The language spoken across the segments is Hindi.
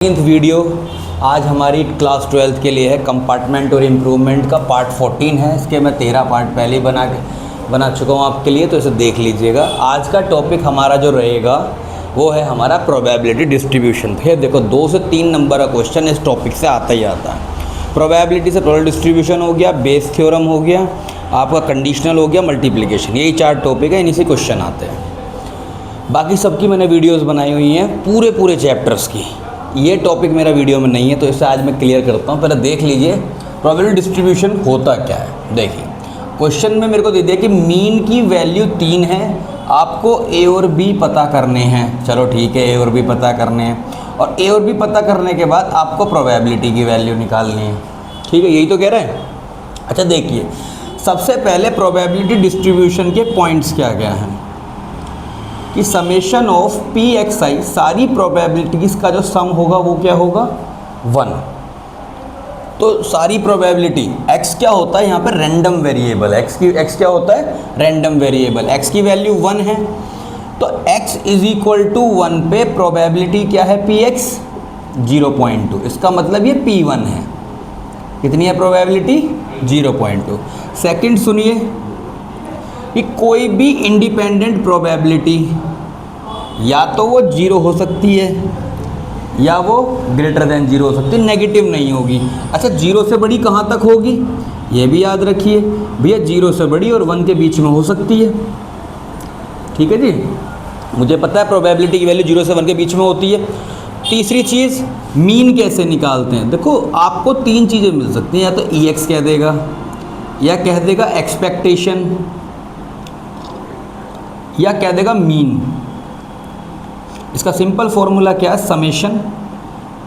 वीडियो आज हमारी क्लास 12th के लिए है। कंपार्टमेंट और इम्प्रूवमेंट का पार्ट 14 है। इसके मैं 13 पार्ट पहले ही बना चुका हूँ आपके लिए, तो इसे देख लीजिएगा। आज का टॉपिक हमारा जो रहेगा वो है हमारा प्रोबेबिलिटी डिस्ट्रीब्यूशन। फिर देखो 2 से 3 नंबर का क्वेश्चन इस टॉपिक से आता ही आता है। प्रोबेबिलिटी से प्रोबेबिलिटी डिस्ट्रीब्यूशन हो गया, बेस थ्योरम हो गया, आपका कंडीशनल हो गया, मल्टीप्लिकेशन। यही 4 टॉपिक है, इन्हीं से क्वेश्चन आते हैं। बाकी सबकी मैंने वीडियोज़ बनाई हुई हैं पूरे चैप्टर्स की। ये टॉपिक मेरा वीडियो में नहीं है, तो इसे आज मैं क्लियर करता हूँ। पहले देख लीजिए प्रोबेबिलिटी डिस्ट्रीब्यूशन होता क्या है। देखिए क्वेश्चन में मेरे को दे दिया कि मीन की वैल्यू 3 है, आपको ए और बी पता करने हैं। चलो ठीक है, ए और बी पता करने हैं, और ए और बी पता करने के बाद आपको प्रोबेबिलिटी की वैल्यू निकालनी है। ठीक है, यही तो कह रहे हैं। अच्छा देखिए, सबसे पहले प्रोबेबिलिटी डिस्ट्रीब्यूशन के पॉइंट्स क्या क्या हैं कि समेशन ऑफ पी एक्स आई, सारी प्रोबेबिलिटीज़ का जो सम होगा वो क्या होगा 1। तो सारी प्रोबेबिलिटी x क्या होता है यहाँ पर रैंडम वेरिएबल, x क्या होता है रैंडम वेरिएबल, x की वैल्यू 1 है। तो x इज इक्वल टू 1 पे प्रोबेबिलिटी क्या है px 0.2, इसका मतलब ये p1 है। कितनी है प्रोबेबिलिटी 0.2। सेकंड सुनिए कि कोई भी इंडिपेंडेंट प्रोबेबिलिटी या तो वो 0 हो सकती है या वो ग्रेटर देन 0 हो सकती है, नेगेटिव नहीं होगी। अच्छा 0 से बड़ी कहाँ तक होगी ये भी याद रखिए भैया, 0 से बड़ी और 1 के बीच में हो सकती है। ठीक है जी, मुझे पता है प्रोबेबिलिटी की वैल्यू 0 से 1 के बीच में होती है। तीसरी चीज़ मीन कैसे निकालते हैं। देखो आपको 3 चीज़ें मिल सकती हैं, या तो EX कह देगा, या कह देगा एक्सपेक्टेशन, या कह देगा मीन। इसका सिंपल फॉर्मूला क्या है, समेशन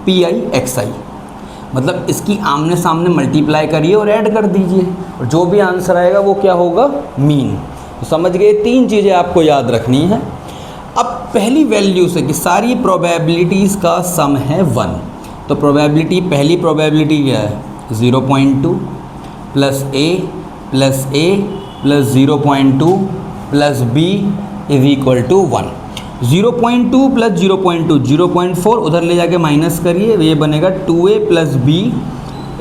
पी आई एक्स आई। मतलब इसकी आमने सामने मल्टीप्लाई करिए और ऐड कर दीजिए, और जो भी आंसर आएगा वो क्या होगा मीन। तो समझ गए, 3 चीज़ें आपको याद रखनी है। अब पहली वैल्यू से कि सारी प्रोबेबिलिटीज़ का सम है 1, तो प्रोबेबिलिटी पहली प्रोबेबिलिटी क्या है 0.2 plus A plus 0.2 plus B is equal to 1। 0.2 plus 0.2 0.4, उधर ले जाके माइनस करिए, ये बनेगा 2a plus B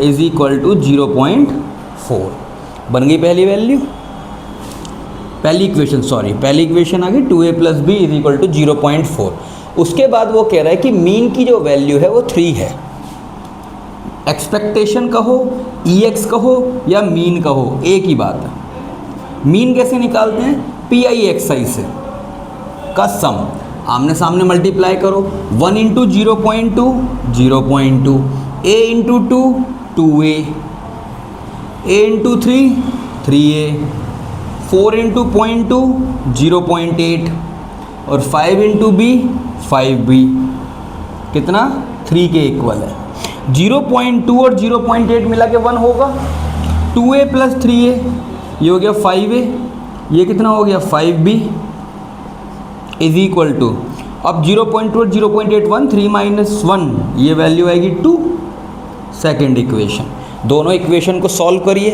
is equal to 0.4। बन गई पहली वैल्यू, पहली इक्वेशन आ गई 2a plus B is equal to 0.4। उसके बाद वो कह रहा है कि मीन की जो वैल्यू है वो 3 है। एक्सपेक्टेशन कहो, EX कहो या मीन कहो, एक ही बात है। मीन कैसे निकालते हैं, पी आई एक्स आई से का सम आमने सामने मल्टीप्लाई करो। 1 into 0.2 0.2, a into 2 2a, a into 3 3a, 4 into 0.2 0.8, और 5 इंटू b 5b, कितना 3 के इक्वल है। 0.2 और 0.8 मिला के 1 होगा। 2a प्लस 3a ये हो गया 5a, ये कितना हो गया 5b इज इक्वल टू, अब 0.2 और 0.8 1, 3 माइनस 1, ये वैल्यू आएगी 2। सेकेंड इक्वेशन, दोनों इक्वेशन को सॉल्व करिए।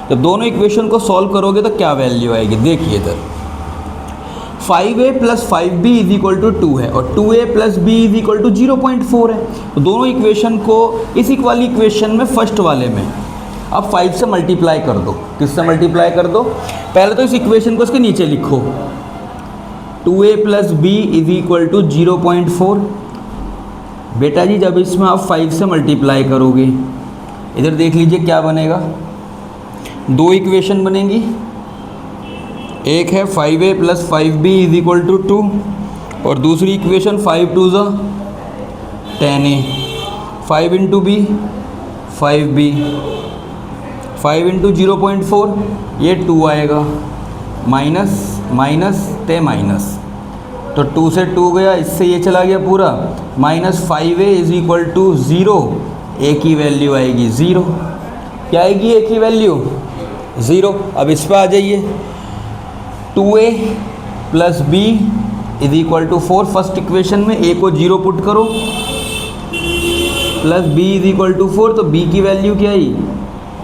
तो दोनों इक्वेशन को सॉल्व करोगे तो क्या वैल्यू आएगी, देखिए इधर 5a plus 5b is equal to 2 है, और 2a plus b is equal to 0.4 है। तो दोनों इक्वेशन को इस वाली इक्वेशन में फर्स्ट वाले में अब 5 से मल्टीप्लाई कर दो। किससे मल्टीप्लाई कर दो, पहले तो इस इक्वेशन को इसके नीचे लिखो, 2a plus B is equal to 0.4। बेटा जी जब इसमें आप 5 से मल्टीप्लाई करोगे, इधर देख लीजिए क्या बनेगा, 2 इक्वेशन बनेंगी। एक है 5a plus 5b is equal to 2, और दूसरी इक्वेशन 5 2 ज़ा 10a, 5 into B 5b, 5 into 0.4 ये 2 आएगा, माइनस माइनस ते माइनस, तो 2 से 2 गया, इससे ये चला गया पूरा, minus 5a is equal to 0, A की वैल्यू आएगी 0। क्या आएगी ए की वैल्यू 0। अब इस पर आ जाइए, 2a plus B is equal to 4, first equation में a को 0 पुट करो, plus b is equal to 4, तो b की वैल्यू क्या आई,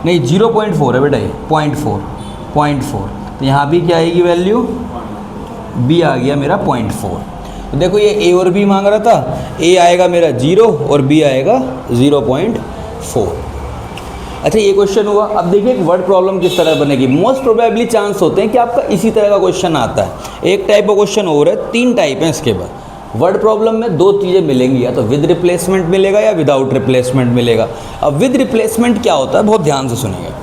नहीं 0.4 है बेटा, ये 0.4, तो यहाँ भी क्या आएगी वैल्यू, b आ गया मेरा 0.4। तो देखो ये ए और बी मांग रहा था, ए आएगा मेरा 0 और बी आएगा 0.4। अच्छा ये क्वेश्चन हुआ। अब देखिए एक वर्ड प्रॉब्लम किस तरह बनेगी। मोस्ट प्रोबेबली चांस होते हैं कि आपका इसी तरह का क्वेश्चन आता है। एक टाइप का क्वेश्चन और है, 3 टाइप हैं इसके बाद। वर्ड प्रॉब्लम में 2 चीज़ें मिलेंगी, या तो विद रिप्लेसमेंट मिलेगा या विदाउट रिप्लेसमेंट मिलेगा। अब विद रिप्लेसमेंट क्या होता है, बहुत ध्यान से सुनिएगा।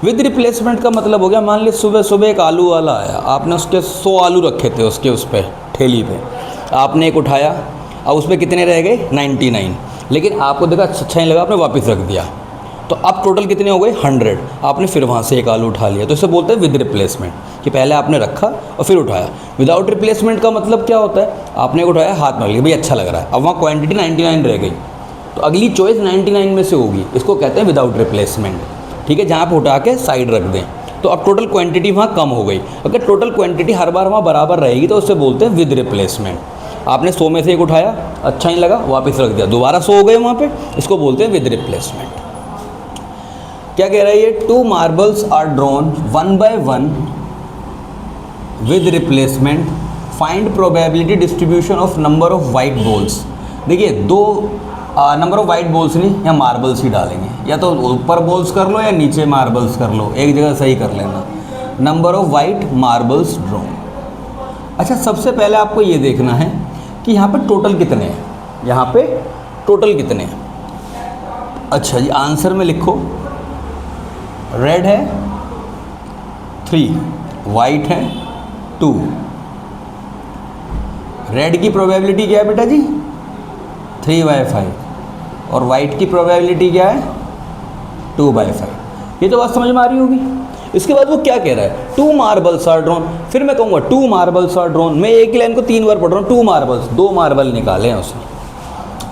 विद रिप्लेसमेंट का मतलब हो गया, मान लीजिए सुबह सुबह एक आलू वाला आया, आपने उसके 100 आलू रखे थे उसके उस पर ठेली पे, आपने एक उठाया, अब उस पर कितने रह गए 99, लेकिन आपको देखा अच्छा नहीं लगा, आपने वापस रख दिया, तो अब टोटल कितने हो गए 100। आपने फिर वहाँ से एक आलू उठा लिया, तो इसे बोलते हैं विद रिप्लेसमेंट, कि पहले आपने रखा और फिर उठाया। विदाउट रिप्लेसमेंट का मतलब क्या होता है, आपने उठाया, हाथ में लिया, भाई अच्छा लग रहा है, अब वहाँ क्वांटिटी 99 रह गई, तो अगली चॉइस 99 में से होगी, इसको कहते हैं विदाउट रिप्लेसमेंट। ठीक है, जहाँ पर उठा के साइड रख दें, तो अब टोटल क्वांटिटी वहाँ कम हो गई। अगर टोटल क्वांटिटी हर बार वहाँ बराबर रहेगी तो उससे बोलते हैं विद रिप्लेसमेंट। आपने 100 में से एक उठाया, अच्छा नहीं लगा, वापस रख दिया, दोबारा 100 हो गए वहाँ पे, इसको बोलते हैं विद रिप्लेसमेंट। क्या कह रहा है ये, 2 marbles are drawn 1 by 1 with replacement, find probability distribution of number of white balls. देखिए 2 नंबर ऑफ वाइट बॉल्स नहीं, या मार्बल्स ही डालेंगे, या तो ऊपर बॉल्स कर लो या नीचे मार्बल्स कर लो, एक जगह सही कर लेना। Number of white marbles drawn. अच्छा सबसे पहले आपको ये देखना है कि यहाँ पे टोटल कितने हैं, यहाँ पे टोटल कितने हैं। अच्छा जी, आंसर में लिखो, रेड है 3, वाइट है 2। रेड की प्रोबेबिलिटी क्या है बेटा जी 3/5, और वाइट की प्रोबेबिलिटी क्या है 2/5। ये तो बात समझ में आ रही होगी। इसके बाद वो क्या कह रहा है, 2 मार्बल्स आर ड्रॉन, फिर मैं कहूँगा 2 मार्बल्स आर ड्रॉन, मैं एक ही लाइन को 3 बार पढ़ रहा हूँ, 2 मार्बल्स, 2 मार्बल निकाले हैं उसने,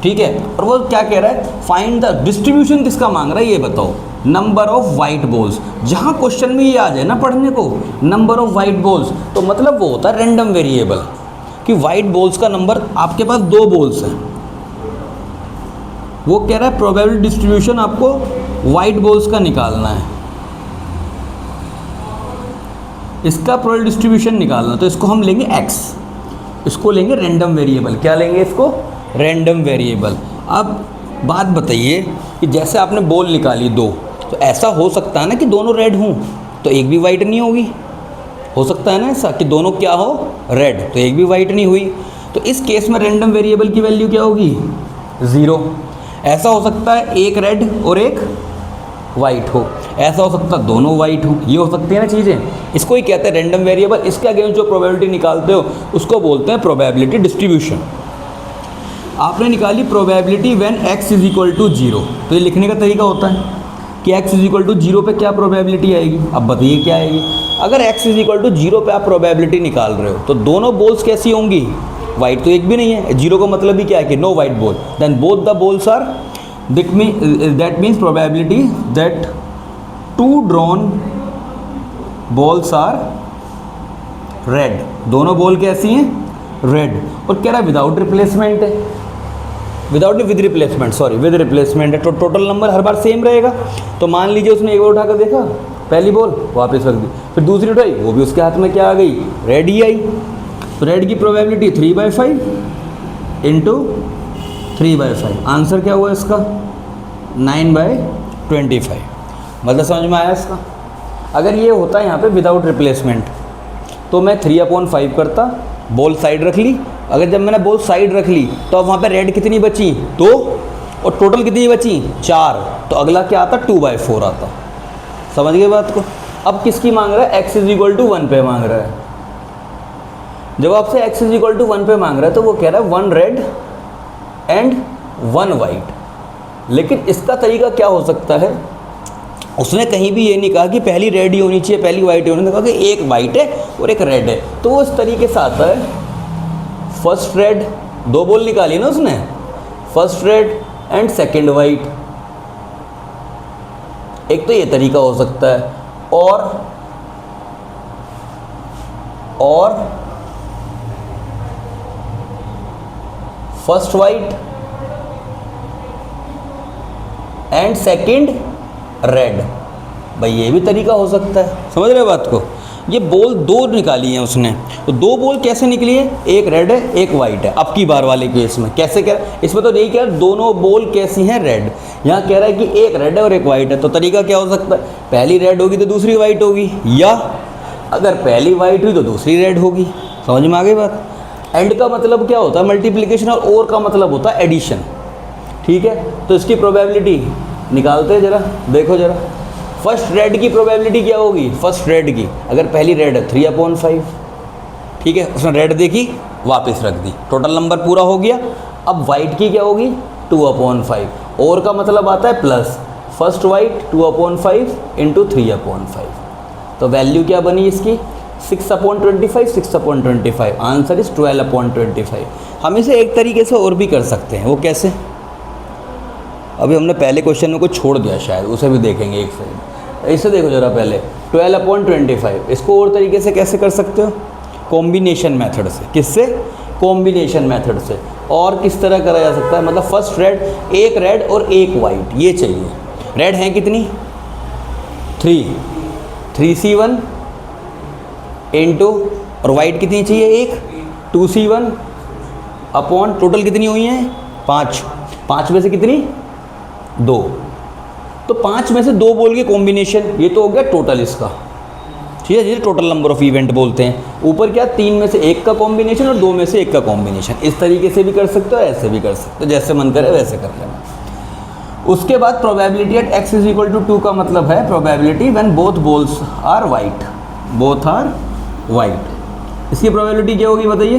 ठीक है। और वो क्या कह रहा है, फाइंड द डिस्ट्रीब्यूशन, किसका मांग रहा है ये बताओ, नंबर ऑफ वाइट बॉल्स। जहाँ क्वेश्चन में ये आ जाए ना पढ़ने को, नंबर ऑफ वाइट बॉल्स, तो मतलब वो होता है रैंडम वेरिएबल, कि वाइट बॉल्स का नंबर, आपके पास 2 बॉल्स हैं, वो कह रहा है प्रोबेबिलिटी डिस्ट्रीब्यूशन आपको वाइट बॉल्स का निकालना है, इसका प्रोबेबिलिटी डिस्ट्रीब्यूशन निकालना, तो इसको हम लेंगे x, इसको लेंगे रैंडम वेरिएबल। क्या लेंगे इसको, रैंडम वेरिएबल। अब बात बताइए कि जैसे आपने बॉल निकाली 2, तो ऐसा हो सकता है ना कि दोनों रेड हों तो एक भी वाइट नहीं होगी, हो सकता है ना ऐसा कि दोनों क्या हो रेड तो एक भी वाइट नहीं हुई, तो इस केस में रैंडम वेरिएबल की वैल्यू क्या होगी 0। ऐसा हो सकता है एक रेड और एक वाइट हो, ऐसा हो सकता है दोनों वाइट हो, ये हो सकती है ना चीज़ें, इसको ही कहते हैं रैंडम वेरिएबल। इसके अगेंस्ट जो प्रोबेबिलिटी निकालते हो उसको बोलते हैं प्रोबेबिलिटी डिस्ट्रीब्यूशन। आपने निकाली probability when x is equal to 0, तो ये लिखने का तरीका होता है कि x इज इक्वल टू 0 पे क्या प्रोबेबिलिटी आएगी। अब बताइए क्या आएगी, अगर x इज इक्वल टू 0 पे आप प्रोबेबिलिटी निकाल रहे हो तो दोनों बॉल्स कैसी होंगी, वाइट तो एक भी नहीं है, 0 का मतलब ही क्या है कि no white ball, then both the balls are, that means probability that 2 drawn balls are red, दोनों बॉल कैसी हैं रेड। और कह रहा है विदाउट रिप्लेसमेंट है, without with replacement, sorry with replacement है, तो टोटल नंबर हर बार सेम रहेगा। तो मान लीजिए उसने एक बार उठाकर देखा पहली बॉल वापस रख दी, फिर दूसरी उठाई वो भी उसके हाथ में क्या आ गई रेड ही आई, तो रेड की प्रोबेबिलिटी 3/5 इंटू 3/5, आंसर क्या हुआ इसका 9/25। मतलब समझ में आया इसका। अगर ये होता है यहाँ पे विदाउट रिप्लेसमेंट तो मैं 3/5 करता, बॉल साइड रख ली, अगर जब मैंने बॉल साइड रख ली तो अब वहाँ पे रेड कितनी बची 2 और टोटल कितनी बची 4, तो अगला क्या आता 2/4 आता। समझ गए बात को। अब किसकी मांग रहा है, x इज इक्वल टू 1 पे मांग रहा है। जब आपसे x इज इक्वल टू 1 पे मांग रहा है तो वो कह रहा है 1 रेड एंड 1 वाइट। लेकिन इसका तरीका क्या हो सकता है, उसने कहीं भी ये नहीं कहा कि पहली रेड ही होनी चाहिए पहली वाइट ही होनी, कहा कि एक वाइट है और एक रेड है, तो वो इस तरीके से आता है फर्स्ट रेड, 2 बॉल निकाली ना उसने, first red and second white, एक तो ये तरीका हो सकता है। और first white and second red, भाई ये भी तरीका हो सकता है, समझ रहे हो बात को। ये बॉल दो निकाली हैं उसने, तो दो बॉल कैसे निकली है, एक रेड है एक वाइट है। अब की बार वाले केस में कैसे कह रहा है, इसमें तो नहीं कह रहा दोनों बॉल कैसी हैं, रेड। यहाँ कह रहा है कि एक रेड है और एक वाइट है, तो तरीका क्या हो सकता है, पहली रेड होगी तो दूसरी वाइट होगी, या अगर पहली वाइट हुई तो दूसरी रेड होगी। समझ में आ गई बात। एंड का मतलब क्या होता है, मल्टीप्लिकेशन, और का मतलब होता है एडिशन। ठीक है, तो इसकी प्रोबेबिलिटी निकालते हैं जरा, देखो जरा। फर्स्ट रेड की प्रोबेबिलिटी क्या होगी, फर्स्ट रेड की, अगर पहली रेड है 3/5। ठीक है, उसने रेड देखी वापस रख दी, टोटल नंबर पूरा हो गया। अब वाइट की क्या होगी 2/5, और का मतलब आता है प्लस, फर्स्ट वाइट 2/5 इंटू 3/5। तो वैल्यू क्या बनी इसकी 6/25, 6/25। Answer is 12/25। हम इसे एक तरीके से और भी कर सकते हैं, वो कैसे, अभी हमने पहले क्वेश्चन में कुछ छोड़ दिया शायद, उसे भी देखेंगे एक सेकंड। इसे देखो जरा पहले 12/25, इसको और तरीके से कैसे कर सकते हो, कॉम्बिनेशन मेथड से। किससे, कॉम्बिनेशन मेथड से। और किस तरह करा जा सकता है, मतलब फर्स्ट रेड, एक रेड और एक वाइट, ये चाहिए। रेड हैं कितनी 3C1 इंटू, और वाइट कितनी चाहिए एक 2C1 अपॉन, टोटल कितनी हुई हैं 5, 5 में से कितनी 2, तो 5 में से 2 बॉल के कॉम्बिनेशन, ये तो हो गया टोटल इसका। ठीक है, जिसे टोटल नंबर ऑफ इवेंट बोलते हैं। ऊपर क्या 3 में से 1 का कॉम्बिनेशन और 2 में से 1 का कॉम्बिनेशन। इस तरीके से भी कर सकते हो, ऐसे भी कर सकते हो, जैसे मन करे वैसे कर लेना। उसके बाद प्रोबेबिलिटी एट x = 2 का मतलब है probability when both balls are white, both are white. इसकी प्रोबेबिलिटी क्या होगी बताइए,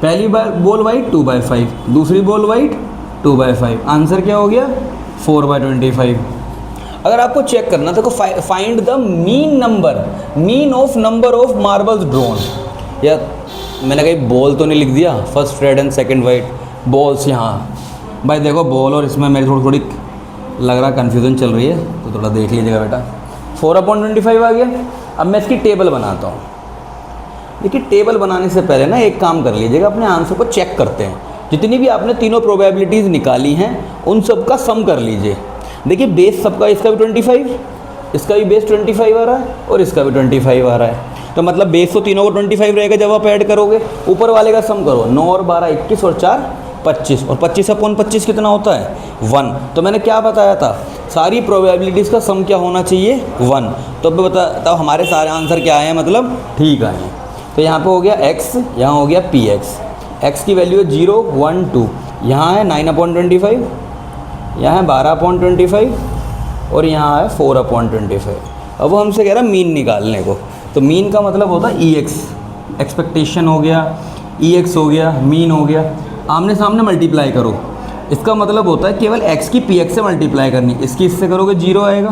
पहली बार बॉल वाइट 2/5, दूसरी बॉल वाइट 2/5। आंसर क्या हो गया 4/25। अगर आपको चेक करना तो find the mean number, mean of number of marbles drawn, या मैंने कहीं बॉल तो नहीं लिख दिया, first red and second white, balls यहाँ भाई देखो बॉल और इसमें मेरी थोड़ी लग रहा कन्फ्यूज़न चल रही है, तो थोड़ा देख लीजिएगा बेटा। 4/25 आ गया। अब मैं इसकी टेबल बनाता हूँ। देखिए टेबल बनाने से पहले ना एक काम कर लीजिएगा, अपने आंसर को चेक करते हैं। जितनी भी आपने तीनों प्रोबेबिलिटीज़ निकाली हैं उन सब का सम कर लीजिए। देखिए बेस सबका, इसका भी 25, इसका भी बेस 25 आ रहा है और इसका भी 25 आ रहा है, तो मतलब बेस तो तीनों को 25 रहेगा जब आप ऐड करोगे। ऊपर वाले का सम करो, 9 और 12 21 और 4 25, और 25/25 कितना होता है 1। तो मैंने क्या बताया था, सारी प्रोबेबिलिटीज़ का सम क्या होना चाहिए 1। तो अब तब हमारे सारे आंसर क्या आए हैं, मतलब ठीक आए हैं। तो यहाँ पे हो गया x, यहाँ हो गया px। x की वैल्यू है 0 1 2, यहाँ है 9/25, यहाँ है 12/25 और यहाँ है 4/25। अब वो हमसे कह रहा है मीन निकालने को, तो मीन का मतलब होता है EX, एक्सपेक्टेशन हो गया, EX हो गया, मीन हो गया। आमने सामने मल्टीप्लाई करो, इसका मतलब होता है केवल x की px से मल्टीप्लाई करनी। इसकी इससे करोगे 0 आएगा,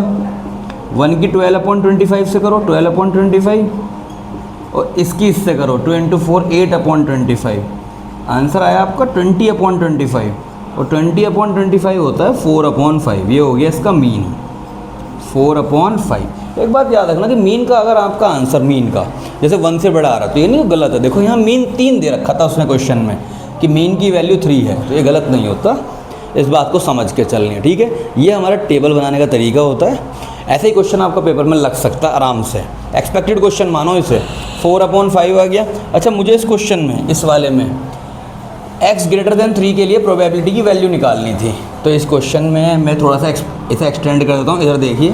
1 की 12/25 से करो 12/25, और इसकी इससे करो 2 × 4 8/25। आंसर आया आपका 20/25, और 20/25 होता है 4/5। ये हो गया इसका मीन 4/5। एक बात याद रखना कि मीन का अगर आपका आंसर मीन का जैसे 1 से बड़ा आ रहा तो ये नहीं गलत है। देखो यहाँ मीन 3 दे रखा था उसने क्वेश्चन में कि मीन की वैल्यू 3 है, तो ये गलत नहीं होता, इस बात को समझ के चलनी है। ठीक है, ये हमारा टेबल बनाने का तरीका होता है। ऐसे ही क्वेश्चन आपका पेपर में लग सकता है आराम से, एक्सपेक्टेड क्वेश्चन मानो इसे। 4/5 आ गया। अच्छा मुझे इस क्वेश्चन में, इस वाले में x > 3 के लिए प्रोबेबिलिटी की वैल्यू निकालनी थी, तो इस क्वेश्चन में मैं थोड़ा सा इसे एक्सटेंड कर देता हूँ। इधर देखिए,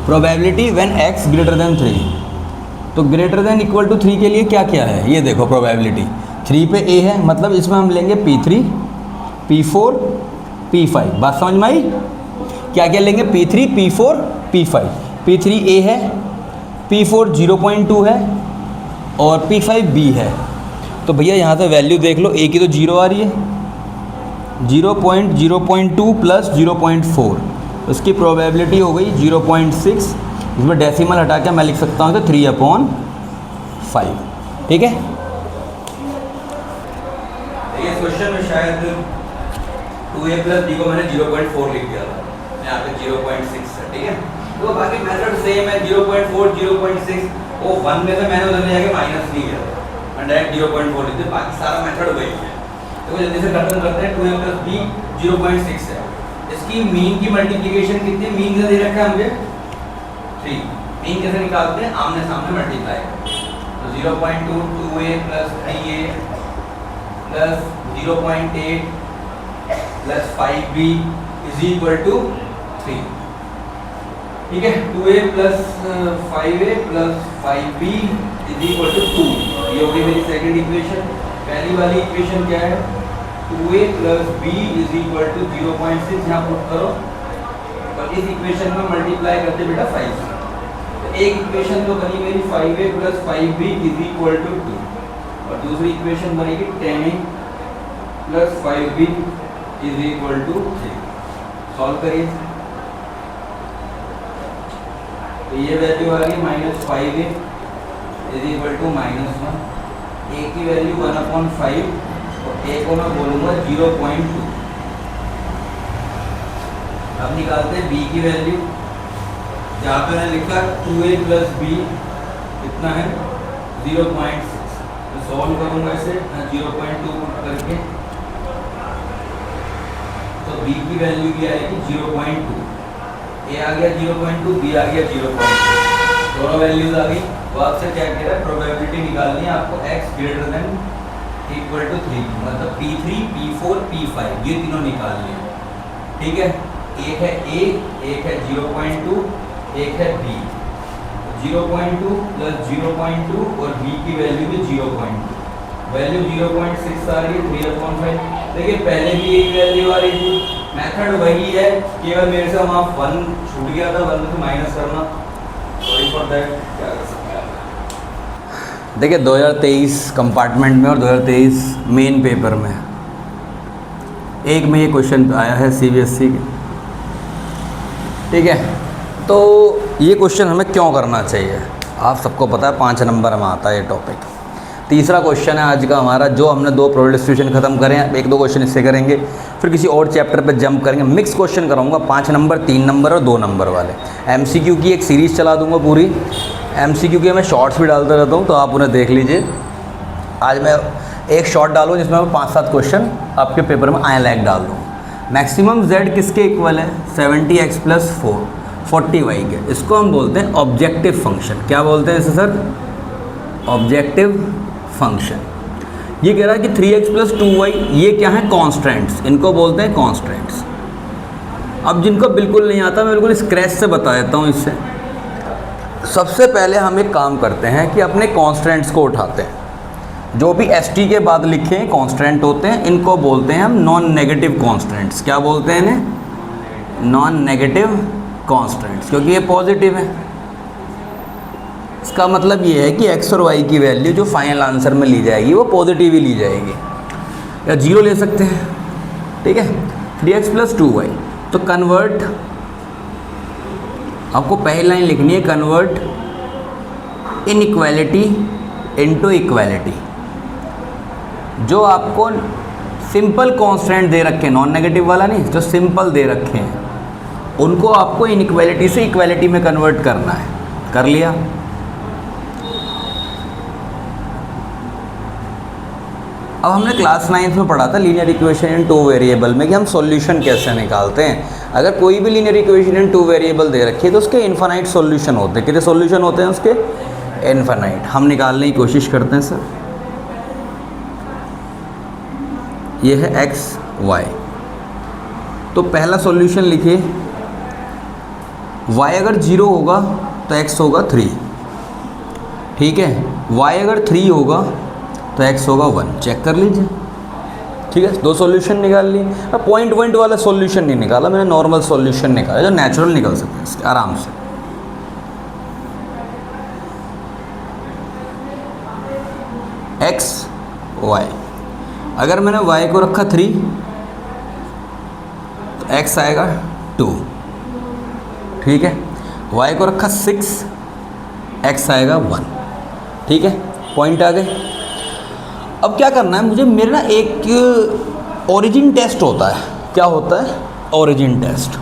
प्रोबेबिलिटी व्हेन x > 3, तो > 3 के लिए क्या क्या है, ये देखो प्रोबेबिलिटी 3 पे a है, मतलब इसमें हम लेंगे P3 P4 P5। बात समझ में आई, क्या क्या लेंगे P3 P4 P5। P3 a है, P4 0.2 है और P5 b है। तो भैया यहाँ से वैल्यू देख लो, a की तो 0 आ रही है, 0.02 प्लस 0.4, उसकी प्रोबेबिलिटी हो गई 0.6। इसमें डेसिमल हटा के मैं लिख सकता हूँ तो 3/5। ठीक है, इस क्वेश्चन में शायद 2a + b को मैंने 0.4 लिख दिया था, यहाँ पे 0.6 है। ठीक है, तो बाकी मेथड सेम है, 0.4 0.6, वो 1 में से मैंने उधर ले जाके -3 किया था, मैं डायरेक्ट 0.4 लिख दिया, बाकी सारा मेथड वही है। तो जल्दी से खत्म करते हैं। 2a + b 0.6 है। इसकी मीन की मल्टीप्लिकेशन कितनी, मीन से दे रखा है मुझे 3, मीन कैसे निकालते हैं, आमने सामने मल्टीप्लाई। तो 0.2 2a plus 3a plus 0.8 plus 5b is equal to 3। ठीक है, 2a plus 5a plus 5b is equal to 2। ये हो गई मेरी सेकंड इक्वेशन। पहली वाली इक्वेशन क्या है, 2a plus b is equal to 0.6 यहाँ पुट करो और इस इक्वेशन में मल्टीप्लाई करते बेटा 5 से। तो एक इक्वेशन तो बनी मेरी 5a plus 5b is equal to 2 और दूसरी इक्वेशन बनेगी 10a plus 5b is equal to 3। Solve करिए। तो ये वैल्यू आ गई -5a is equal to -1। a की वैल्यू 1/5 और a को मैं बोलूँगा 0.2। अब निकालते हैं b की वैल्यू। जहाँ पे मैंने लिखा 2a प्लस b कितना है 0.6। तो सॉल्व करूँगा इसे 0.2 पुट करके, तो b की वैल्यू भी आएगी 0.2। a आ गया 0.2, b आ गया 0.2, दोनों वैल्यूज आ गई। तो आपसे क्या कह रहा है, प्रोबेबिलिटी निकालनी है आपको x greater than equal to 3, मतलब P3 P4 P5 ये तीनों निकालनी है। ठीक है, एक है a, एक है 0.2, एक है b। 0.2 प्लस 0.2 और b की वैल्यू भी 0.2, वैल्यू 0.6 आ रही है 3/5। देखिए पहले भी यही वैल्यू आ रही थी, मेथड वही है, केवल मेरे से वहाँ 1 छूट गया था, 1 से माइनस करना। सॉरी फॉर दैट, क्या कर सकते हैं। देखिए 2023 कंपार्टमेंट में और 2023 मेन पेपर में एक में ये क्वेश्चन आया है CBSE के। ठीक है, तो ये क्वेश्चन हमें क्यों करना चाहिए, आप सबको पता है 5 नंबर में आता है ये टॉपिक। तीसरा क्वेश्चन है आज का हमारा, जो हमने 2 प्रोबेबिलिटी डिस्ट्रीब्यूशन खत्म करे हैं, 1-2 क्वेश्चन इससे करेंगे, फिर किसी और चैप्टर पे जंप करेंगे। मिक्स क्वेश्चन कराऊंगा, 5 नंबर, 3 नंबर और 2 नंबर वाले। MCQ की एक सीरीज़ चला दूंगा पूरी। MCQ के मैं शॉर्ट्स भी डालता रहता हूँ, तो आप उन्हें देख लीजिए। आज मैं एक शॉर्ट डालूँ जिसमें मैं 5-7 क्वेश्चन आपके पेपर में आए लायक डाल दूँ। मैक्सिमम z किसके इक्वल है, 70x प्लस 4 40y के। इसको हम बोलते हैं ऑब्जेक्टिव फंक्शन। क्या बोलते हैं इसे सर, ऑब्जेक्टिव फंक्शन। ये कह रहा है कि 3x प्लस 2y ये क्या है, कॉन्स्टेंट्स, इनको बोलते हैं कॉन्स्टेंट्स। अब जिनको बिल्कुल नहीं आता मैं बिल्कुल स्क्रैच से बता देता हूँ इससे। सबसे पहले हम एक काम करते हैं कि अपने कॉन्स्टेंट्स को उठाते हैं। जो भी ST के बाद लिखे हैं कॉन्स्टेंट होते हैं, इनको बोलते हैं हम नॉन नेगेटिव कॉन्स्टेंट्स। क्या बोलते हैं इन्हें, नॉन नेगेटिव कॉन्स्टेंट्स, क्योंकि ये पॉजिटिव है। इसका मतलब ये है कि x और y की वैल्यू जो फाइनल आंसर में ली जाएगी वो पॉजिटिव ही ली जाएगी, या 0 ले सकते हैं। ठीक है, 3x प्लस 2y। तो कन्वर्ट, आपको पहली लाइन लिखनी है, कन्वर्ट इनइक्वालिटी इनटू इक्वालिटी। जो आपको सिंपल कांस्टेंट दे रखे हैं, नॉन नेगेटिव वाला नहीं, जो सिंपल दे रखे हैं उनको आपको इनइक्वालिटी से इक्वालिटी में कन्वर्ट करना है। कर लिया। अब हमने क्लास 9th में पढ़ा था लीनियर इक्वेशन इन 2 वेरिएबल में कि हम सॉल्यूशन कैसे निकालते हैं। अगर कोई भी लीनियर इक्वेशन इन 2 वेरिएबल दे रखी है तो उसके इन्फानाइट सॉल्यूशन होते हैं। कितने सॉल्यूशन होते हैं उसके, इन्फानाइट। हम निकालने की कोशिश करते हैं सर। ये है x y, तो पहला सॉल्यूशन लिखिए, y अगर 0 होगा तो x होगा 3। ठीक है, y अगर 3 होगा तो x होगा 1। चेक कर लीजिए। ठीक है, 2 सॉल्यूशन निकाल लिए। अब पॉइंट वाला सॉल्यूशन नहीं निकाला मैंने, नॉर्मल सॉल्यूशन निकाला जो नेचुरल निकल सकते हैं इसके आराम से। x y, अगर मैंने y को रखा 3 तो x आएगा 2। ठीक है, y को रखा 6, x आएगा 1। ठीक है, पॉइंट आ गए। अब क्या करना है मुझे, मेरे ना एक ओरिजिन टेस्ट होता है। क्या होता है, ओरिजिन टेस्ट।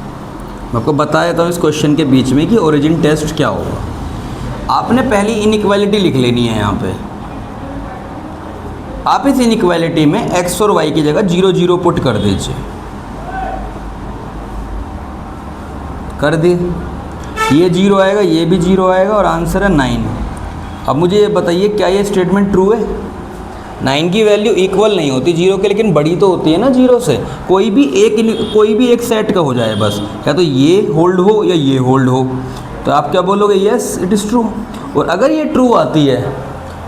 मैं आपको बता देता हूँ इस क्वेश्चन के बीच में कि ओरिजिन टेस्ट क्या होगा। आपने पहली इनइक्वालिटी लिख लेनी है। यहाँ पे आप इस इनइक्वालिटी में x और y की जगह 0 0 पुट कर दीजिए। कर दी। ये 0 आएगा, ये भी 0 आएगा और आंसर है 9। अब मुझे ये बताइए क्या ये स्टेटमेंट ट्रू है? 9 की वैल्यू इक्वल नहीं होती 0 के, लेकिन बड़ी तो होती है ना 0 से। कोई भी एक सेट का हो जाए बस, या तो ये होल्ड हो या ये होल्ड हो, तो आप क्या बोलोगे? Yes it is true. और अगर ये ट्रू आती है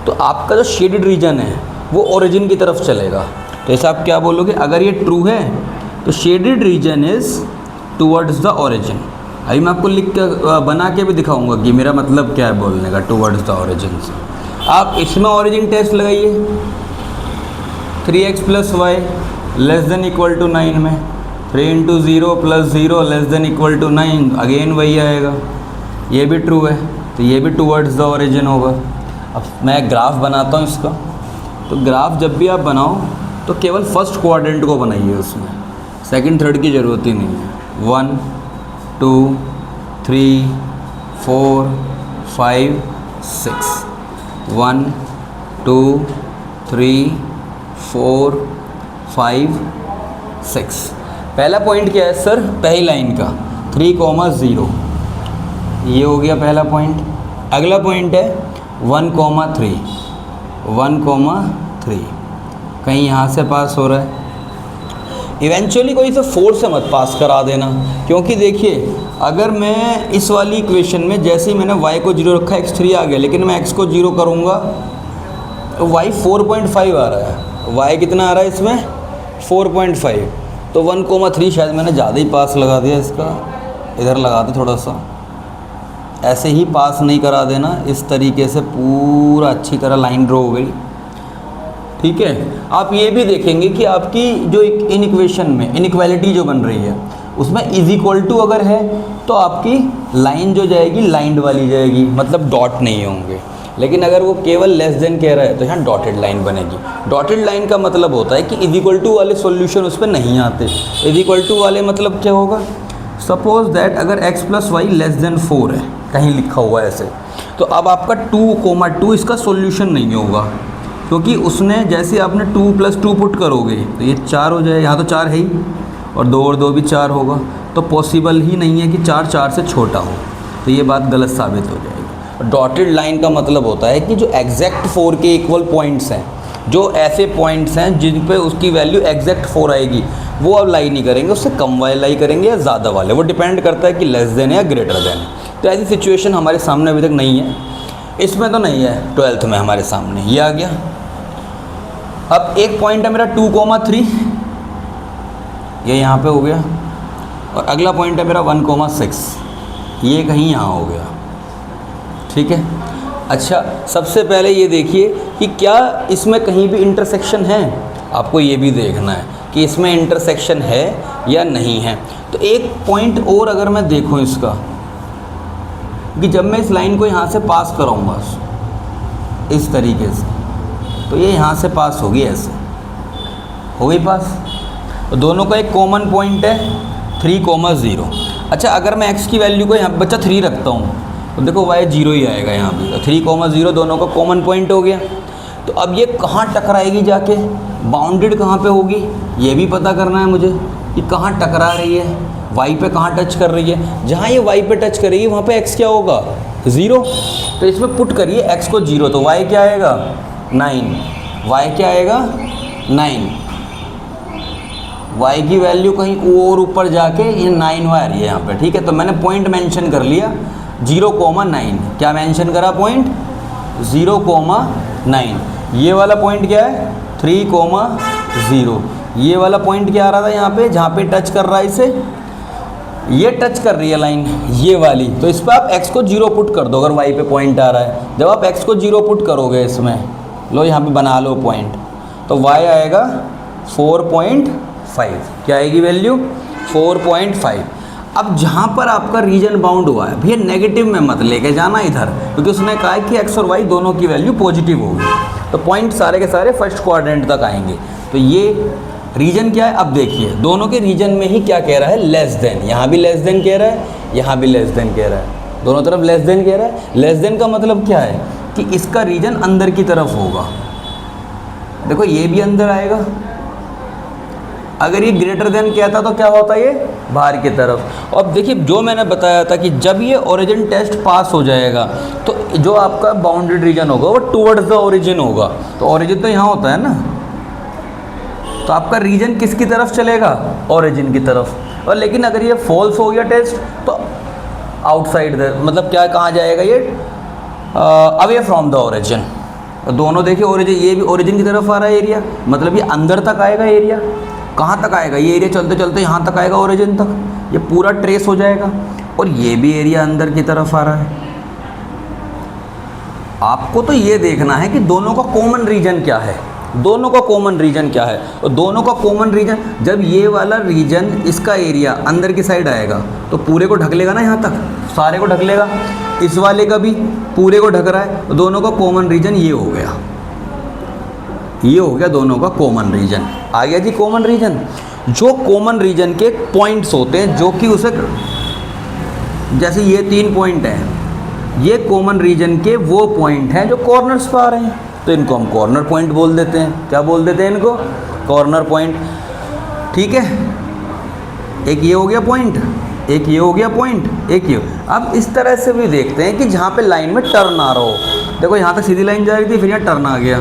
तो आपका जो शेडेड रीजन है वो ओरिजिन की तरफ चलेगा। तो ऐसा आप क्या बोलोगे? अगर ये ट्रू है तो shaded region is towards the origin. अभी मैं आपको लिख के बना के भी दिखाऊंगा कि मेरा मतलब क्या है बोलने का, टूवर्ड्स द ओरिजिन से। आप इसमें ओरिजिन टेस्ट लगाइए, 3x + y less than equal to 9 में 3 × 0 + 0 less than equal to 9, again वही आएगा। ये भी ट्रू है तो ये भी टूवर्ड्स द ओरिजिन होगा। अब मैं ग्राफ बनाता हूँ इसका। तो ग्राफ जब भी आप बनाओ तो केवल फर्स्ट क्वाड्रेंट को बनाइए, उसमें सेकंड थर्ड की ज़रूरत ही नहीं है। 1 2 3 4 5 6 1 2 3 4 5 6। पहला पॉइंट क्या है सर? पहली लाइन का 3,0, ये हो गया पहला पॉइंट। अगला पॉइंट है 1,3 1,3, कहीं यहाँ से पास हो रहा है। इवेंचुअली कोई इसे 4 से मत पास करा देना, क्योंकि देखिए अगर मैं इस वाली इक्वेशन में जैसे ही मैंने y को 0 रखा x3 आ गया, लेकिन मैं x को 0 करूँगा तो y 4.5 आ रहा है। y कितना आ रहा है इसमें? 4.5। तो 1,3 शायद मैंने ज़्यादा ही पास लगा दिया इसका, इधर लगा दे थोड़ा सा। ऐसे ही पास नहीं करा देना, इस तरीके से पूरा अच्छी तरह लाइन ड्रॉ हो गई, ठीक है। आप ये भी देखेंगे कि आपकी जो इन इक्वेशन में इनइक्वालिटी जो बन रही है उसमें इज इक्वल टू अगर है तो आपकी लाइन जो जाएगी लाइंड वाली जाएगी, मतलब डॉट नहीं होंगे। लेकिन अगर वो केवल लेस देन कह रहा है तो यहाँ डॉटेड लाइन बनेगी। डॉटेड लाइन का मतलब होता है कि इज इक्वल टू वाले सॉल्यूशन उस पर नहीं आते। इज इक्वल टू वाले मतलब क्या होगा? सपोज दैट अगर x + y लेस देन 4 है, कहीं लिखा हुआ है ऐसे, तो अब आपका 2,2 इसका सॉल्यूशन नहीं होगा, क्योंकि उसने जैसे आपने 2 + 2 पुट करोगे तो ये 4 हो जाए। यहाँ तो 4 है ही, और 2 और 2 भी 4 होगा, तो पॉसिबल ही नहीं है कि 4 4 से छोटा हो, तो ये बात गलत साबित हो जाएगी। डॉटेड लाइन का मतलब होता है कि जो एग्जैक्ट 4 के इक्वल पॉइंट्स हैं, जो ऐसे पॉइंट्स हैं जिन पे उसकी वैल्यू एग्जैक्ट 4 आएगी, वो अब लाई नहीं करेंगे, उससे कम वाले लाई करेंगे या ज़्यादा वाले। वो डिपेंड करता है कि लेस देन या ग्रेटर देन। तो ऐसी सिचुएशन हमारे सामने अभी तक नहीं है, इसमें तो नहीं है, 12th में हमारे सामने ये आ गया। अब एक पॉइंट है मेरा 2,3, ये यहाँ पे हो गया, और अगला पॉइंट है मेरा 1,6, ये कहीं यहाँ हो गया, ठीक है। अच्छा, सबसे पहले ये देखिए कि क्या इसमें कहीं भी इंटरसेक्शन है। आपको ये भी देखना है कि इसमें इंटरसेक्शन है या नहीं है। तो एक पॉइंट और अगर मैं देखूँ इसका, कि जब मैं इस लाइन को यहाँ से पास कराऊँगा इस तरीके से, तो ये यहाँ से पास होगी, ऐसे हो गई पास। तो दोनों का एक कॉमन पॉइंट है 3,0। अच्छा, अगर मैं x की वैल्यू को यहाँ बच्चा 3 रखता हूँ तो देखो y 0 ही आएगा यहाँ पे, तो 3,0 दोनों का कॉमन पॉइंट हो गया। तो अब ये कहाँ टकराएगी जाके, बाउंडेड कहाँ पे होगी, ये भी पता करना है मुझे कि कहाँ टकरा रही है, y पे कहाँ टच कर रही है। जहाँ ये y पे टच करेगी वहाँ पे x क्या होगा? 0। तो इसमें पुट करिए x को 0, तो y क्या आएगा? 9। y क्या आएगा? 9। y की वैल्यू कहीं और ऊपर जाके ये 9 आ रही है यहाँ पे, ठीक है। तो मैंने पॉइंट मेंशन कर लिया 0,9। क्या मेंशन करा? पॉइंट 0,9। ये वाला पॉइंट क्या है? 3,0। ये वाला पॉइंट क्या आ रहा था यहाँ पे, जहाँ पे टच कर रहा है इसे, ये टच कर रही है लाइन ये वाली, तो इस पर आप x को 0 पुट कर दो अगर y पे पॉइंट आ रहा है। जब आप x को 0 पुट करोगे इसमें, लो यहाँ पे बना लो पॉइंट, तो y आएगा 4.5। क्या आएगी वैल्यू? 4.5। अब जहाँ पर आपका रीजन बाउंड हुआ है भैया, नेगेटिव में मत लेके जाना इधर, क्योंकि उसने कहा है कि x और y दोनों की वैल्यू पॉजिटिव होगी, तो पॉइंट सारे के सारे फर्स्ट क्वाड्रेंट तक आएंगे। तो ये रीजन क्या है? अब देखिए दोनों के रीजन में ही क्या कह रहा है? Less then. यहाँ भी लेस देन कह रहा है, यहाँ भी लेस देन कह रहा है, दोनों तरफ लेस देन कह रहा है। लेस देन का मतलब क्या है कि इसका रीजन अंदर की तरफ होगा। देखो ये भी अंदर आएगा, अगर ये ग्रेटर देन कहता तो क्या होता? ये बाहर की तरफ। अब देखिए जो मैंने बताया था कि जब ये ओरिजिन टेस्ट पास हो जाएगा तो जो आपका बाउंडेड रीजन होगा वो टुवर्ड्स द ओरिजिन होगा। तो ओरिजिन तो यहाँ होता है ना, तो आपका रीजन किसकी तरफ चलेगा? ओरिजिन की तरफ। और लेकिन अगर ये फॉल्स हो गया टेस्ट तो आउटसाइड द, मतलब क्या कहाँ जाएगा ये? Away from the origin. तो दोनों देखिए ओरिजिन, ये भी ओरिजिन की तरफ आ रहा है एरिया, मतलब ये अंदर तक आएगा एरिया। कहाँ तक आएगा? ये एरिया चलते चलते यहाँ तक आएगा ओरिजिन तक, ये पूरा ट्रेस हो जाएगा। और ये भी एरिया अंदर की तरफ आ रहा है। आपको तो ये देखना है कि दोनों का कॉमन रीजन क्या है, दोनों का कॉमन रीजन क्या है। और दोनों का कॉमन रीजन, जब ये वाला रीजन इसका एरिया अंदर की साइड आएगा तो पूरे को ढक लेगा ना, यहाँ तक सारे को ढक लेगा। इस वाले का भी पूरे को ढक रहा है, तो दोनों का कॉमन रीजन ये हो गया, ये हो गया दोनों का कॉमन रीजन। आ गया जी कॉमन रीजन। जो कॉमन रीजन के पॉइंट्स होते हैं जो कि उसे, जैसे ये 3 पॉइंट हैं, ये कॉमन रीजन के वो पॉइंट हैं जो कॉर्नर्स पर आ रहे हैं, तो इनको हम कॉर्नर पॉइंट बोल देते हैं। क्या बोल देते हैं इनको? Corner point. ठीक है, एक ये हो गया पॉइंट, एक ये हो गया पॉइंट, एक ये। अब इस तरह से भी देखते हैं कि जहाँ पे लाइन में टर्न आ रहा हो, देखो यहाँ तक सीधी लाइन जा रही थी, फिर यहाँ टर्न आ गया,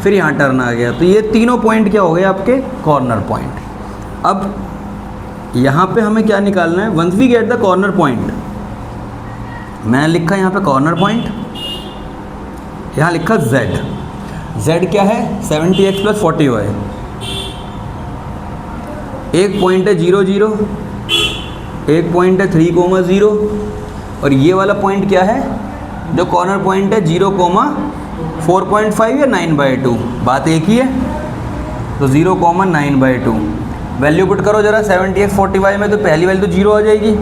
फिर यहाँ टर्न आ गया, तो ये तीनों पॉइंट क्या हो गए आपके? Corner point. अब यहाँ पे हमें क्या निकालना है? Once we get the corner point, मैंने लिखा यहाँ पे कॉर्नर पॉइंट, यहाँ लिखा z। z क्या है? 70x + 40y। एक पॉइंट है 0 0, एक पॉइंट है 3, 0, और ये वाला पॉइंट क्या है? जो कॉर्नर पॉइंट है 0, 4.5 या 9/2, बात एक ही है। तो 0, 9/2 वैल्यू पुट करो जरा 70x 40y में, तो पहली वैल्यू तो 0 आ जाएगी।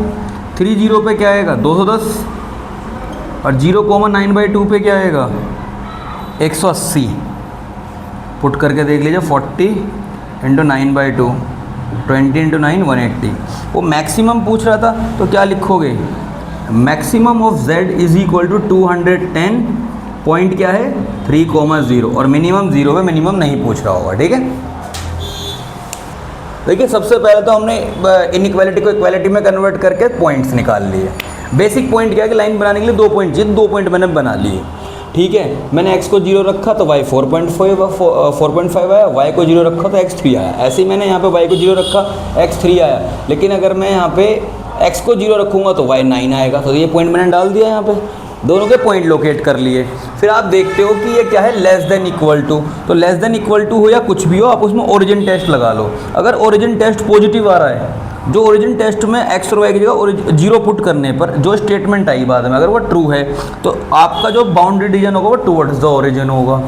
3 0 पे क्या आएगा? 210, और 0, 9/2 पे क्या आएगा? 180। पुट करके देख लीजिए, 40 × 9/2, 20 × 9 180। वो मैक्सिमम पूछ रहा था, तो क्या लिखोगे? मैक्सिमम ऑफ z = 210 पॉइंट क्या है? 3, 0, और मिनिमम 0 पे मिनिमम नहीं पूछ रहा होगा। ठीक है, देखिए सबसे पहले तो हमने इनइक्वालिटी को इक्वालिटी में कन्वर्ट करके पॉइंट्स निकाल लिए। बेसिक पॉइंट क्या है कि लाइन बनाने के लिए 2 पॉइंट चाहिए, 2 पॉइंट मैंने बना लिए। ठीक है, मैंने x को 0 रखा तो y 4.5 आया, y को 0 रखा तो x 3 आया। ऐसे ही मैंने यहाँ पे y को 0 रखा, x 3 आया। लेकिन अगर मैं यहाँ पे x को 0 रखूँगा तो y 9 आएगा। तो ये पॉइंट मैंने डाल दिया यहाँ पे, दोनों के पॉइंट लोकेट कर लिए। फिर आप देखते हो कि ये क्या है? Less than equal to. तो लेस देन इक्वल टू हो या कुछ भी हो, आप उसमें ओरिजिन टेस्ट लगा लो। अगर ओरिजिन टेस्ट पॉजिटिव आ रहा है, जो ओरिजिन टेस्ट में x और y की जगह 0 पुट करने पर जो स्टेटमेंट आई बाद में, अगर वो ट्रू है तो आपका जो बाउंड्री रीजन होगा वो टुवर्ड्स द ओरिजिन होगा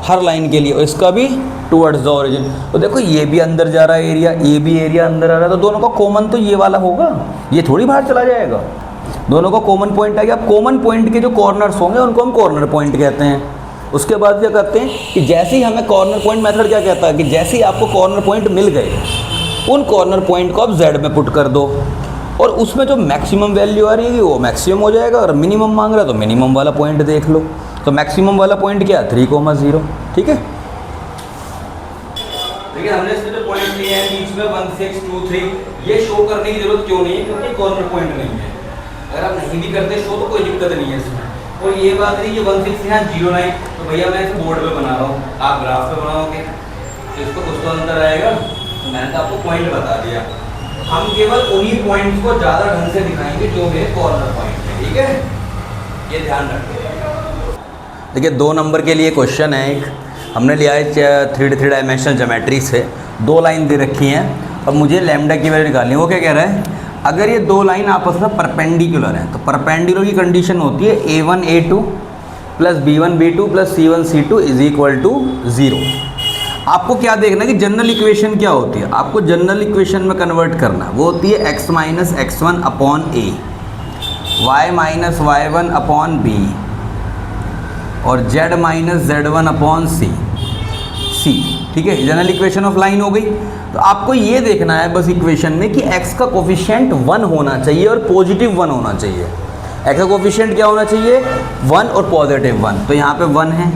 हर लाइन के लिए, और इसका भी टुवर्ड्स द ओरिजिन। तो देखो ये भी अंदर जा रहा है एरिया, ये भी एरिया अंदर आ रहा है, तो दोनों का कॉमन तो ये वाला होगा, ये थोड़ी बाहर चला जाएगा। दोनों का कॉमन पॉइंट आ गया। कॉमन पॉइंट के जो कॉर्नर्स होंगे उनको हम कॉर्नर पॉइंट कहते हैं। उसके बाद क्या करते हैं कि जैसे ही हमें कॉर्नर पॉइंट मेथड क्या कहता है कि जैसे ही आपको कॉर्नर पॉइंट मिल गए, उन कॉर्नर पॉइंट को आप z में पुट कर दो, और उसमें जो मैक्सिमम वैल्यू आ रही है वो मैक्सिमम हो जाएगा, और मिनिमम मांग रहा है तो मिनिमम वाला पॉइंट देख लो। तो मैक्सिमम वाला पॉइंट क्या है? 3, 0। ठीक है, देखिए हमने इसमें जो पॉइंट लिए हैं बीच में 1 6 2 3, ये शो करने की जरूरत क्यों नहीं है? क्योंकि कॉर्नर पॉइंट नहीं है। अगर आप नहीं भी करते शो तो कोई दिक्कत नहीं है इसमें। और ये बात नहीं कि 1 6 यहाँ 0 9, तो भैया मैं इसे बोर्ड पे बना रहा हूँ, आप ग्राफ पे बनाओगे तो इसको कुछ तो अंतर आएगा। तो मैंने तो आपको पॉइंट बता दिया। हम केवल उन्हीं पॉइंट्स को ज़्यादा ढंग से दिखाएंगे जो मेरे कॉर्नर पॉइंट है। ठीक है, ये ध्यान रखें। देखिए 2 नंबर के लिए क्वेश्चन है एक, हमने लिया है 3 डायमेंशनल ज्योमेट्री से। 2 लाइन दे रखी हैं, अब मुझे लैम्डा की वैल्यू निकालनी है। वो क्या कह रहा है? अगर ये 2 लाइन आपस में परपेंडिकुलर हैं तो परपेंडिकुलर की कंडीशन होती है a1 a2 + b1 b2 + c1 c2 = 0। आपको क्या देखना है कि जनरल इक्वेशन क्या होती है? आपको जनरल इक्वेशन में कन्वर्ट करना, वो होती है x - x1 / a, y - y1 / b, और z - z1 / c। ठीक है, जनरल इक्वेशन ऑफ लाइन हो गई। तो आपको ये देखना है बस इक्वेशन में कि x का कोफिशिएंट 1 होना चाहिए और पॉजिटिव 1 होना चाहिए। x का कोफिशिएंट क्या होना चाहिए? 1 और पॉजिटिव 1। तो यहाँ पे 1 है,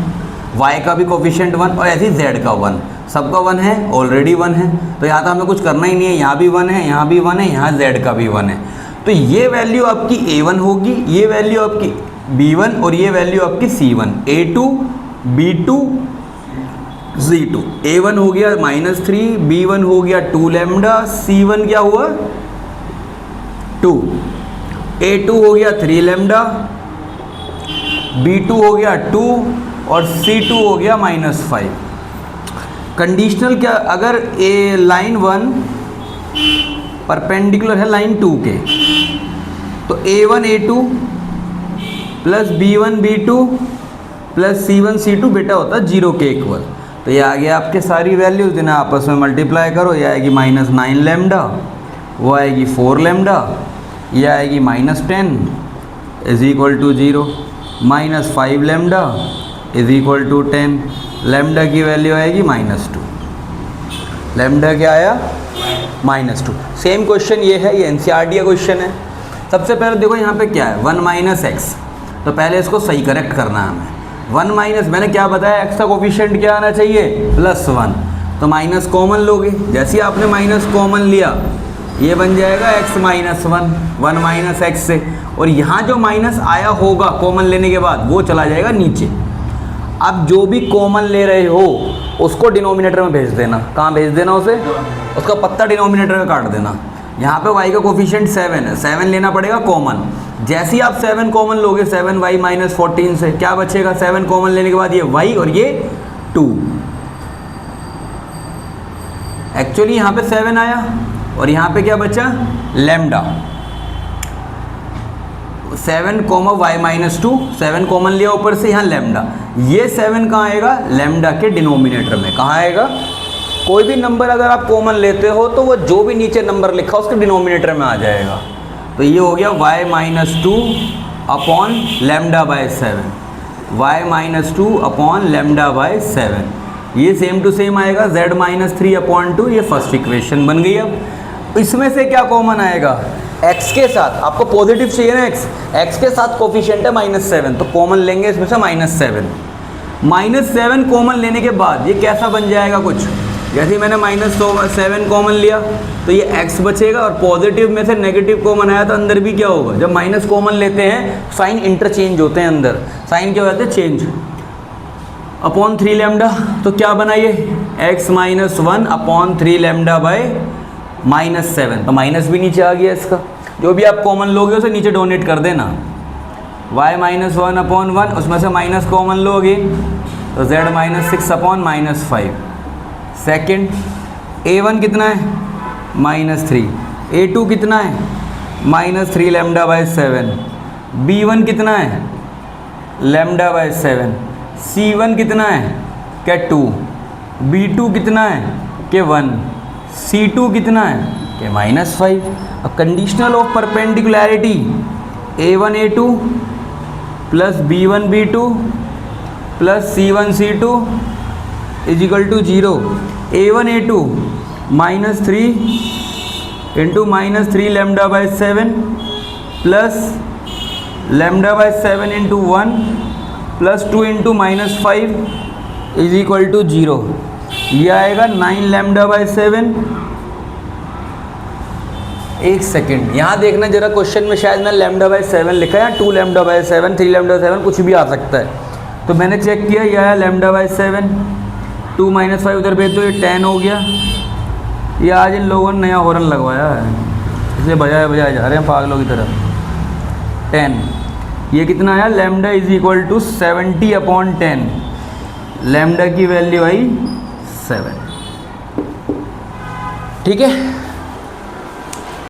y का भी कोफिशिएंट 1 और ऐसे ही z का 1, सबका 1 है, ऑलरेडी 1 है, तो यहाँ तो हमें कुछ करना ही नहीं है, यहाँ भी 1 है, यहाँ भी 1 है, यहाँ z का भी 1 है। तो ये वैल्यू आपकी a1 होगी, ये वैल्यू आपकी b1 और ये वैल्यू आपकी c1, a2 b2 c2। a1 हो गया -3, b1 हो गया 2 लैम्डा, c1 क्या हुआ 2, a2 हो गया 3 लैम्डा, b2 हो गया 2 और c2 हो गया -5। कंडीशनल क्या, अगर ए लाइन 1 परपेंडिकुलर है लाइन 2 के, तो a1 a2 plus b1 b2 plus c1 c2 बेटा होता है 0 के इक्वल। तो ये आ गया आपके सारी वैल्यूज, जिन्हें आपस में मल्टीप्लाई करो, ये आएगी -9 लैम्डा, वो आएगी 4 लैम्डा, ये आएगी -10 is equal to 0, -5 lambda is equal to 10, lambda की वैल्यू आएगी -2। लैम्डा क्या आया -2। सेम क्वेश्चन ये है, ये एनसीईआरटी का क्वेश्चन है। सबसे पहले देखो यहाँ पे क्या है 1 - x, तो पहले इसको सही करेक्ट करना है हमें। 1 मैंने क्या बताया, x का कोफिशिएंट क्या आना चाहिए +1, तो माइनस कॉमन लोगे, जैसे ही आपने माइनस कॉमन लिया ये बन जाएगा x -1 x से, और यहाँ जो माइनस आया होगा कॉमन लेने के बाद वो चला जाएगा नीचे। अब जो भी कॉमन ले रहे हो उसको डिनोमिनेटर में भेज देना। कहाँ भेज देना उसे, उसका पत्ता डिनोमिनेटर में काट देना। यहाँ पे y का कोफिशिएंट 7 है, 7 लेना पड़ेगा कॉमन। जैसे ही आप 7 कॉमन लोगे 7y -14 से क्या बचेगा, 7 कॉमन लेने के बाद ये y और ये 2, एक्चुअली यहाँ पे 7 आया और यहाँ पे क्या बचा लैम्डा। 7 y -2, 7 कॉमन लिया ऊपर से, यहाँ लैम्डा। ये 7 कहाँ आएगा, लैम्डा के डिनोमिनेटर में। कहाँ आएगा, कोई भी नंबर अगर आप कॉमन लेते हो तो वो जो भी नीचे नंबर लिखा उसके डिनोमिनेटर में आ जाएगा। तो ये हो गया y -2 अपॉन λ/7, y -2 अपॉन λ/7। ये सेम टू सेम आएगा z -3/2, ये फर्स्ट इक्वेशन बन गई। अब इसमें से क्या कॉमन आएगा, x के साथ, आपको पॉजिटिव चाहिए ना, x के साथ कोफिशिएंट है -7, तो कॉमन लेंगे इसमें से -7। -7 कॉमन लेने के बाद ये कैसा बन जाएगा कुछ, जैसे मैंने -7 कॉमन लिया तो ये x बचेगा, और पॉजिटिव में से नेगेटिव कॉमन आया तो अंदर भी क्या होगा, जब माइनस कॉमन लेते हैं साइन इंटरचेंज होते हैं, अंदर साइन क्या होते हैं चेंज, अपॉन 3 लैम्डा। तो क्या बना ये x -1 अपॉन 3 λ/-7, तो माइनस भी नीचे आ गया इसका। जो भी आप कॉमन लोगे उसे नीचे डोनेट कर देना। y -1 अपॉन 1, उसमें से माइनस कॉमन लोगे तो z -6 अपॉन -5। सेकेंड a1 कितना है -3, a2 कितना है -3 λ/7, b1 कितना है λ/7, c1 कितना है क्या 2, b2 कितना है कि 1, c2 कितना है कि -5। अब conditional of perpendicularity a1 a2 plus b1 b2 plus c1 c2 is equal to 0। a1 a2 -3 into -3 λ/7 plus λ/7 into 1 plus 2 into -5 is equal to 0। ये आएगा 9 λ/7। एक सेकेंड यहाँ देखना जरा, क्वेश्चन में शायद मैं λ/7 लिखा है, या 2 λ/7 3 λ/7 कुछ भी आ सकता है। तो मैंने चेक किया, यह है λ/7, 2 -5 उधर भेज दो, ये 10 हो गया। ये आज इन लोगों ने नया हॉर्न लगवाया है, इसे बजाए बजाए जा रहे हैं पागलों की तरह। 10, ये कितना आया, lambda is equal to 70/10, lambda की वैल्यू आई 7। ठीक है।